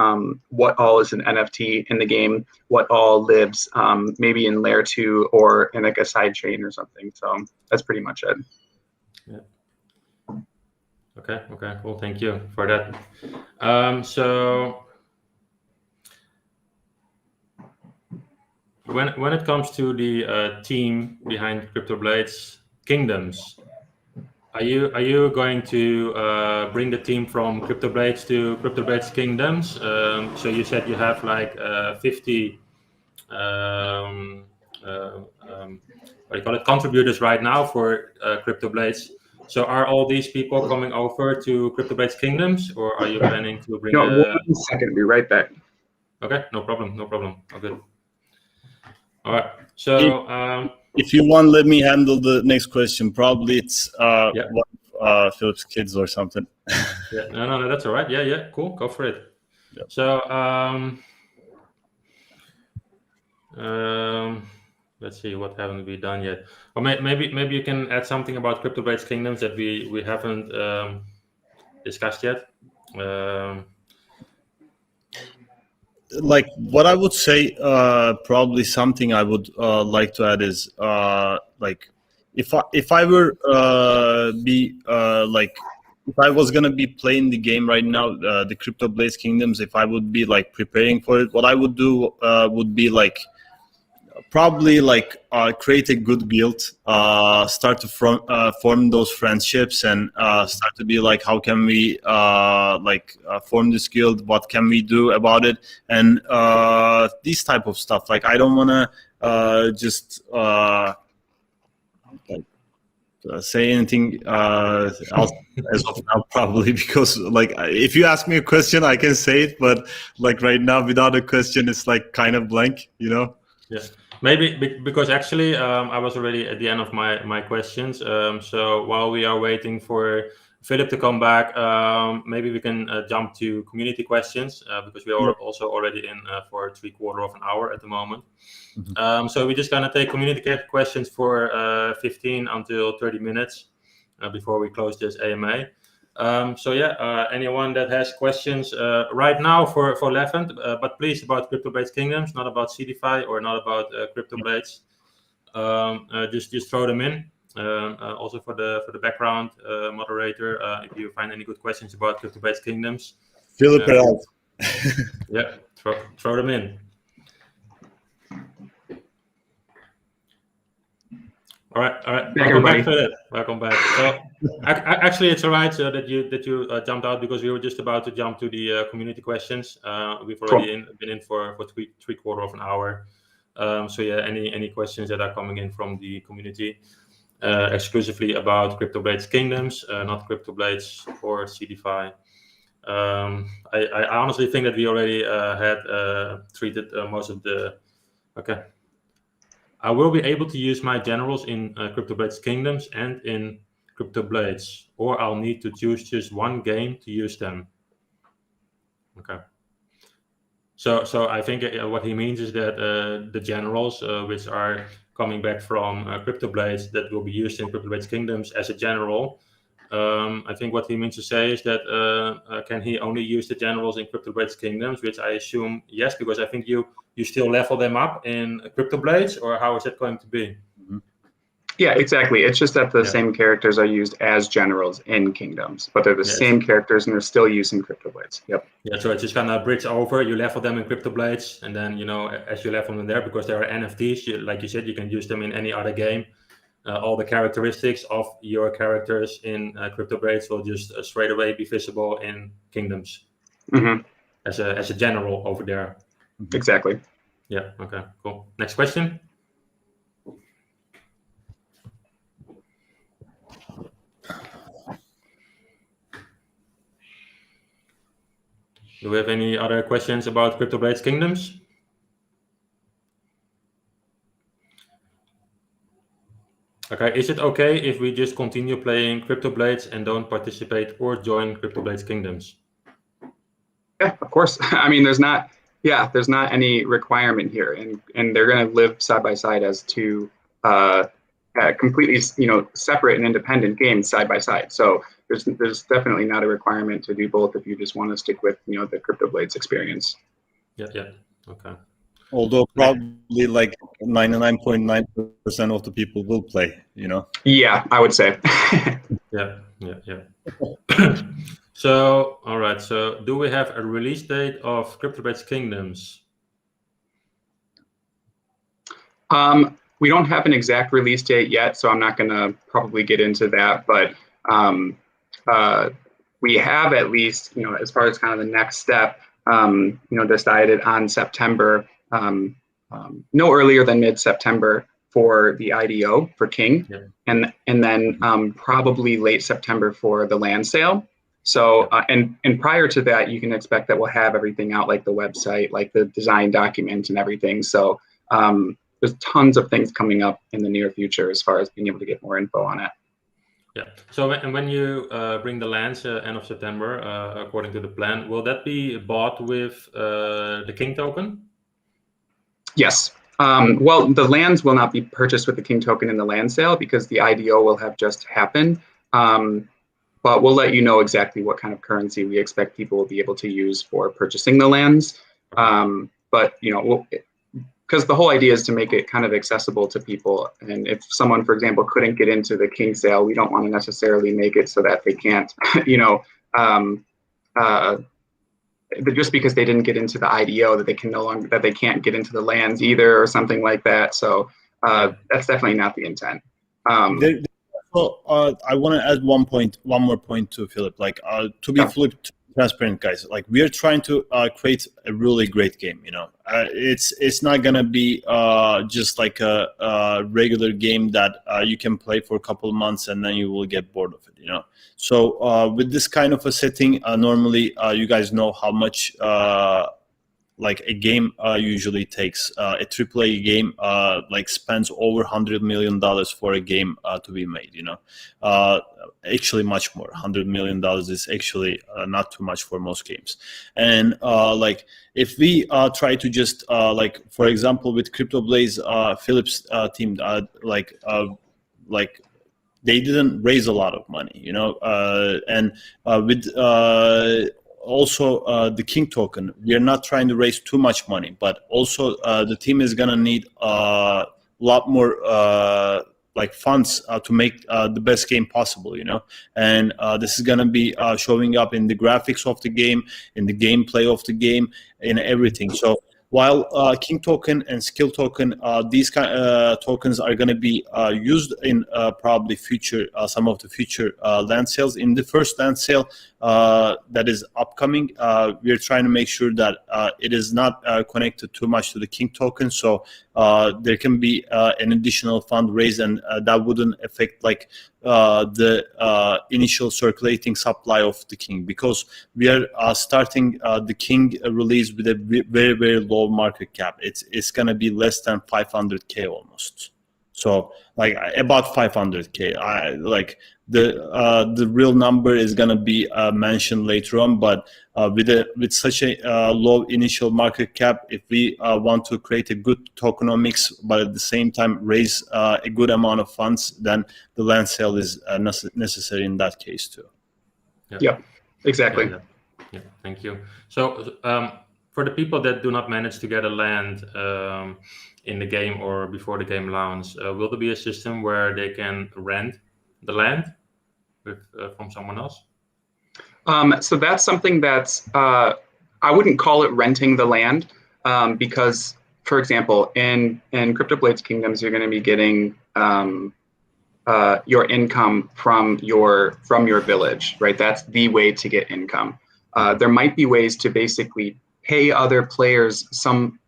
Speaker 2: what all is an NFT in the game, what all lives maybe in layer 2 or in like a side chain or something. So that's pretty much it.
Speaker 1: Yeah. Okay, cool. Thank you for that. So when it comes to the team behind CryptoBlades Kingdoms, are you going to bring the team from CryptoBlades to CryptoBlades Kingdoms? So you said you have like 50 what do you call it, contributors right now for CryptoBlades. So are all these people coming over to CryptoBlades Kingdoms, or are you planning to bring?
Speaker 2: No, 1 second. Be right back.
Speaker 1: Okay, no problem. Oh, good. All right. So.
Speaker 3: If you want, let me handle the next question. Probably it's one of Phillip's kids or something.
Speaker 1: Yeah, no, that's all right. Yeah, cool. Go for it.
Speaker 3: Yep.
Speaker 1: So let's see, what haven't we done yet? Or maybe you can add something about CryptoBlades Kingdoms that we haven't discussed yet.
Speaker 3: Like what I would say, probably something I would like to add is like if I were if I was gonna be playing the game right now, the CryptoBlades Kingdoms, if I would be like preparing for it, what I would do would be like probably like create a good guild, start to form those friendships, and start to be like, how can we form this guild? What can we do about it? And these type of stuff. Like I don't want to just say anything else as of now, probably, because like if you ask me a question, I can say it, but like right now without a question, it's like kind of blank, Yeah.
Speaker 1: Maybe because actually I was already at the end of my questions. So while we are waiting for Phillip to come back, maybe we can jump to community questions because we are also already in for 3/4 of an hour at the moment. So we're just gonna take community questions for 15 until 30 minutes. before we close this AMA. So yeah, anyone that has questions right now for Levent, but please about CryptoBlades Kingdoms, not about Seedify or not about CryptoBlades, just throw them in. Also for the background moderator, if you find any good questions about CryptoBlades Kingdoms,
Speaker 3: Phillip,
Speaker 1: yeah, throw them in. All right. Welcome back, Phillip. Welcome back. So, actually, it's all right that you jumped out, because we were just about to jump to the community questions. We've already been in for three quarter of an hour. So yeah, any questions that are coming in from the community, exclusively about CryptoBlades Kingdoms, not CryptoBlades or Seedify. I honestly think that we already had treated most of the. Okay. I will be able to use my generals in CryptoBlades Kingdoms and in CryptoBlades, or I'll need to choose just one game to use them. Okay. So I think what he means is that the generals, which are coming back from CryptoBlades, that will be used in CryptoBlades Kingdoms as a general. I think what he means to say is that can he only use the generals in CryptoBlades Kingdoms, which I assume yes, because I think you still level them up in CryptoBlades, or how is that going to be?
Speaker 2: Mm-hmm. Yeah, exactly. It's just that the same characters are used as generals in Kingdoms, but they're the same characters and they're still used in CryptoBlades. Yep. Yeah,
Speaker 1: so it's just kind of bridge over. You level them in CryptoBlades, and then as you level them there, because there are NFTs, like you said, you can use them in any other game. All the characteristics of your characters in CryptoBlades will just straight away be visible in Kingdoms as a general over there.
Speaker 2: Exactly.
Speaker 1: Yeah. Okay. Cool. Next question. Do we have any other questions about CryptoBlades Kingdoms? Okay, is it okay if we just continue playing CryptoBlades and don't participate or join CryptoBlades Kingdoms?
Speaker 2: Yeah, of course. I mean, there's not any requirement here, and they're going to live side by side as two completely separate and independent games side by side. So there's definitely not a requirement to do both if you just want to stick with the CryptoBlades experience.
Speaker 1: Yeah. Okay.
Speaker 3: Although probably like 99.9% of the people will play,
Speaker 2: Yeah, I would say.
Speaker 1: Yeah. So, all right. So, do we have a release date of CryptoBlades Kingdoms?
Speaker 2: We don't have an exact release date yet, so I'm not going to probably get into that. But we have at least, as far as kind of the next step, decided on September. No earlier than mid-September for the IDO for King, and then probably late September for the land sale. So and prior to that, you can expect that we'll have everything out, like the website, like the design document and everything. So there's tons of things coming up in the near future as far as being able to get more info on it.
Speaker 1: Yeah. So when you bring the lands end of September, according to the plan, will that be bought with the King token?
Speaker 2: Yes. Well, the lands will not be purchased with the King token in the land sale because the IDO will have just happened. But we'll let you know exactly what kind of currency we expect people will be able to use for purchasing the lands. But because the whole idea is to make it kind of accessible to people. And if someone, for example, couldn't get into the King sale, we don't want to necessarily make it so that they can't, just because they didn't get into the IDO, that they can't get into the lands either, or something like that. So that's definitely not the intent.
Speaker 3: I want to add one more point to Phillip. Like to be fully transparent, guys. Like we are trying to create a really great game. It's not gonna be just like a regular game that you can play for a couple of months and then you will get bored of it. So with this kind of a setting, normally you guys know how much like a game usually takes. A AAA game like spends over $100 million for a game to be made. Actually much more. $100 million is actually not too much for most games. And like if we try to just like for example with CryptoBlades, Phillip's team like they didn't raise a lot of money, you know, and with also the King token, we are not trying to raise too much money, but also the team is gonna need a lot more like funds to make the best game possible, you know, and this is gonna be showing up in the graphics of the game, in the gameplay of the game, in everything. So while King token and Skill token, these tokens are going to be used in probably future, some of the future land sales. In the first land sale that is upcoming, we're trying to make sure that it is not connected too much to the King token, so there can be an additional fund raised, and that wouldn't affect like the initial circulating supply of the King, because we are starting the King release with a very, very low market cap. It's going to be less than 500K almost. So like about 500K. Like the real number is going to be mentioned later on, but with such a low initial market cap, if we want to create a good tokenomics, but at the same time raise a good amount of funds, then the land sale is necessary in that case too.
Speaker 2: Yeah, exactly.
Speaker 1: Yeah, thank you. So for the people that do not manage to get a land in the game or before the game launch, will there be a system where they can rent the land from someone else?
Speaker 2: So that's something that's, I wouldn't call it renting the land, because, for example, in CryptoBlades Kingdoms, you're going to be getting your income from your village, right? That's the way to get income. There might be ways to basically pay other players some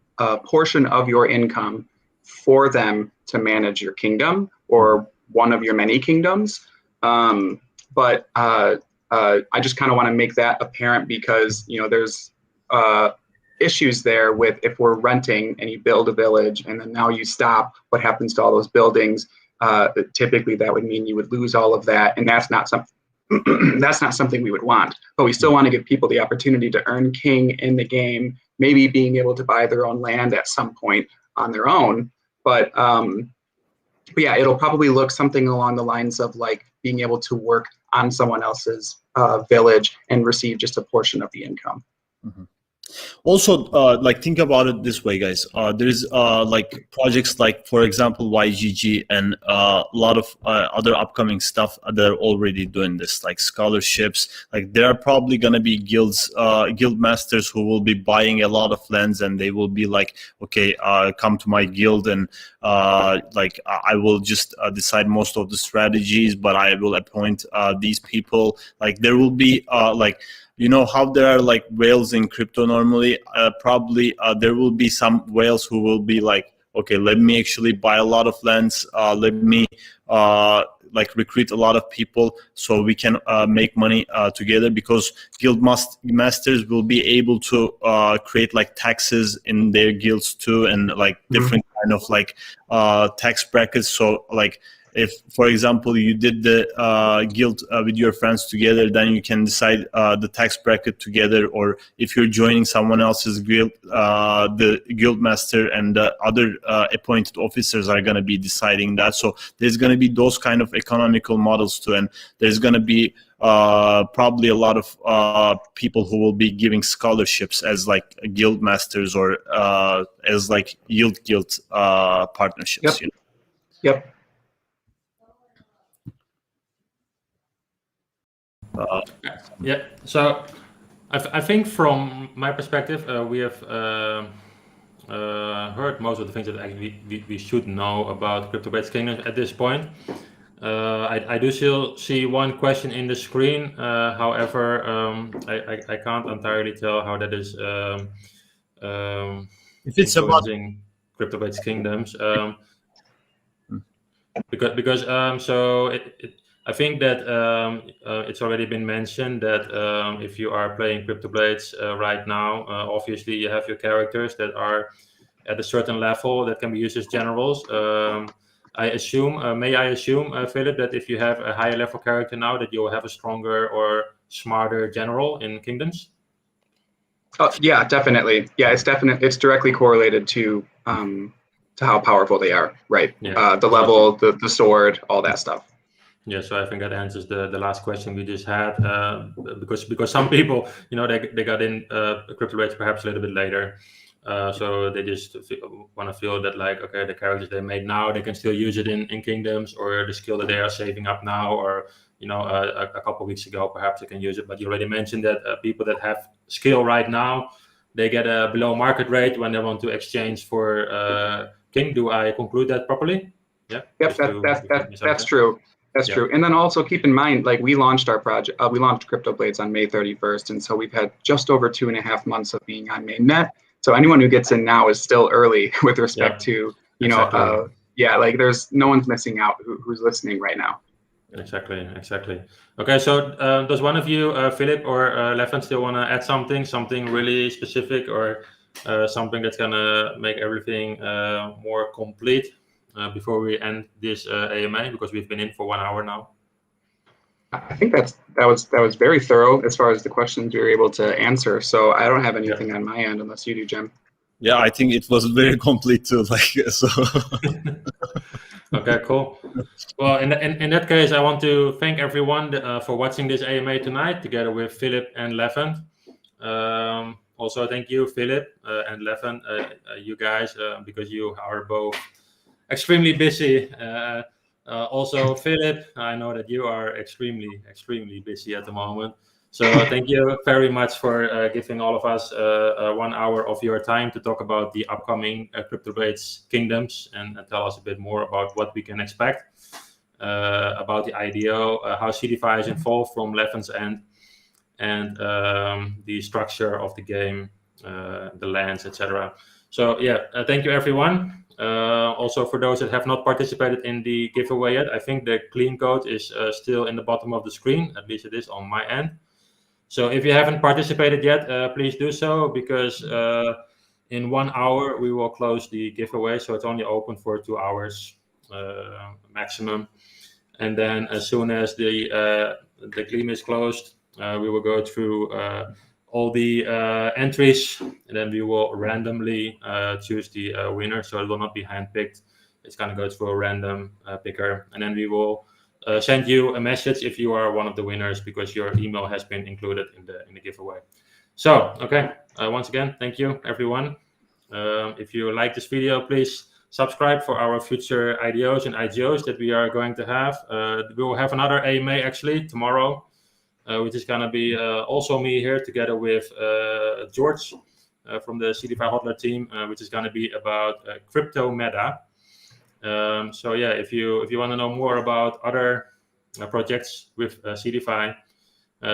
Speaker 2: portion of your income for them to manage your kingdom or one of your many kingdoms. But I just kind of want to make that apparent, because, you know, there's issues there with, if we're renting and you build a village and then now you stop, what happens to all those buildings? Typically that would mean you would lose all of that, and that's not something that's not something we would want. But we still want to give people the opportunity to earn King in the game, maybe being able to buy their own land at some point on their own. But yeah, it'll probably look something along the lines of like being able to work on someone else's village and receive just a portion of the income.
Speaker 3: Mm-hmm. Also, like, think about it this way, guys. There's like projects like, for example, YGG and a lot of other upcoming stuff that are already doing this, like scholarships. Like, there are probably going to be guilds, guild masters who will be buying a lot of lands, and they will be like, okay, come to my guild, and like I will just decide most of the strategies, but I will appoint these people. Like, there will be like, you know how there are like whales in crypto normally? Probably there will be some whales who will be like, okay, let me actually buy a lot of lands. Let me like recruit a lot of people so we can make money together, because guild masters will be able to create like taxes in their guilds too, and like different kind of like tax brackets. So like, if, for example, you did the guild with your friends together, then you can decide the tax bracket together. Or if you're joining someone else's guild, the guild master and the other appointed officers are going to be deciding that. So there's going to be those kind of economical models too, and there's going to be probably a lot of people who will be giving scholarships as like guild masters or as like yield guild partnerships.
Speaker 2: Yep.
Speaker 3: You know?
Speaker 2: Yep.
Speaker 1: Yeah, so I think from my perspective, we have heard most of the things that actually we should know about CryptoBlades Kingdom at this point. I do still see one question in the screen. However, I can't entirely tell how that is
Speaker 3: If it's about
Speaker 1: CryptoBlades Kingdoms, because so I think that it's already been mentioned that if you are playing CryptoBlades right now, obviously you have your characters that are at a certain level that can be used as generals. I assume, may I assume, Phillip, that if you have a higher level character now, that you'll have a stronger or smarter general in Kingdoms?
Speaker 2: Yeah, definitely. Yeah, it's directly correlated to how powerful they are, right?
Speaker 1: Yeah.
Speaker 2: The level, the sword, all that stuff.
Speaker 1: Yeah, so I think that answers the last question we just had, because some people, they got in CryptoBlades perhaps a little bit later, so they just want to feel that like, okay, the characters they made now, they can still use it in Kingdoms, or the skill that they are saving up now, or a couple of weeks ago perhaps they can use it. But you already mentioned that people that have skill right now, they get a below market rate when they want to exchange for King. Do I conclude that properly? Yeah.
Speaker 2: Yep, that's true. That's true. And then also keep in mind, like we launched our project, we launched CryptoBlades on May 31st. And so we've had just over 2.5 months of being on mainnet. So anyone who gets in now is still early with respect to, like there's no one's missing out who's listening right now.
Speaker 1: Exactly. Okay, so does one of you, Phillip or Levent, still want to add something really specific, or something that's going to make everything more complete? Before we end this AMA, because we've been in for 1 hour now.
Speaker 2: I think that was very thorough as far as the questions we were able to answer. So I don't have anything on my end unless you do, Jem.
Speaker 3: Yeah, I think it was very complete too. So.
Speaker 1: Okay, cool. Well, in that case, I want to thank everyone for watching this AMA tonight, together with Phillip and Levent. Also, thank you, Phillip and Levent, you guys, because you are both extremely busy. Also, Phillip, I know that you are extremely busy at the moment. So thank you very much for giving all of us 1 hour of your time to talk about the upcoming CryptoBlades Kingdoms, and tell us a bit more about what we can expect, about the IDO, how Seedify is involved from Levent's end, and the structure of the game, the lands, etc. So yeah, thank you everyone. Also, for those that have not participated in the giveaway yet, I think the clean code is still in the bottom of the screen. At least it is on my end. So if you haven't participated yet, please do so, because in 1 hour we will close the giveaway. So it's only open for 2 hours maximum. And then as soon as the claim is closed, we will go through all the entries, and then we will randomly choose the winner. So it will not be handpicked. It's going to go through a random picker, and then we will send you a message if you are one of the winners, because your email has been included in the giveaway. So, okay, once again, thank you everyone. If you like this video, please subscribe for our future IDOs and IGOs that we are going to have. We will have another AMA actually tomorrow, which is going to be also me here together with George from the Seedify HODLer team, which is going to be about crypto meta. So yeah, if you want to know more about other projects with Seedify,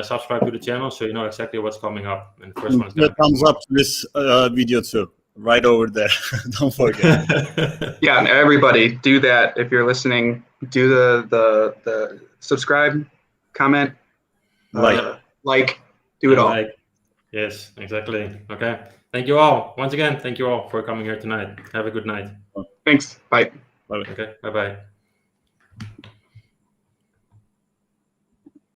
Speaker 1: subscribe to the channel so you know exactly what's coming up. And the first one is going to
Speaker 3: thumbs up to this video too, right over there. Don't forget.
Speaker 2: Yeah, and everybody do that. If you're listening, do the subscribe, comment, like, do it all.
Speaker 1: Like. Yes, exactly. Okay. Thank you all. Once again, thank you all for coming here tonight. Have a good night.
Speaker 2: Thanks. Bye.
Speaker 3: Bye.
Speaker 1: Okay. Bye-bye.